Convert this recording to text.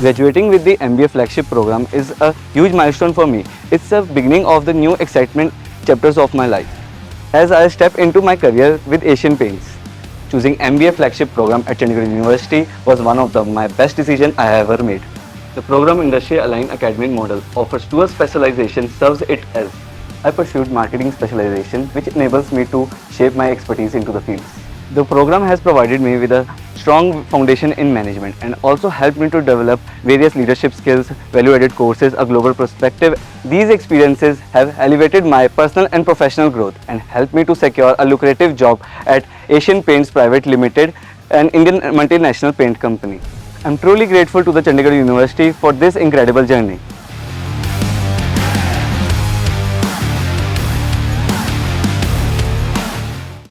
Graduating with the MBA flagship program is a huge milestone for me. It's the beginning of the new excitement chapters of my life. As I step into my career with Asian Paints, choosing MBA flagship program at Chandigarh University was one of my best decisions I have ever made. The program industry aligned academic model offers dual specialization serves it as I pursued marketing specialization which enables me to shape my expertise into the fields. The program has provided me with a strong foundation in management and also helped me to develop various leadership skills, value-added courses, a global perspective. These experiences have elevated my personal and professional growth and helped me to secure a lucrative job at Asian Paints Ltd, an Indian multinational paint company. I'm truly grateful to the Chandigarh University for this incredible journey.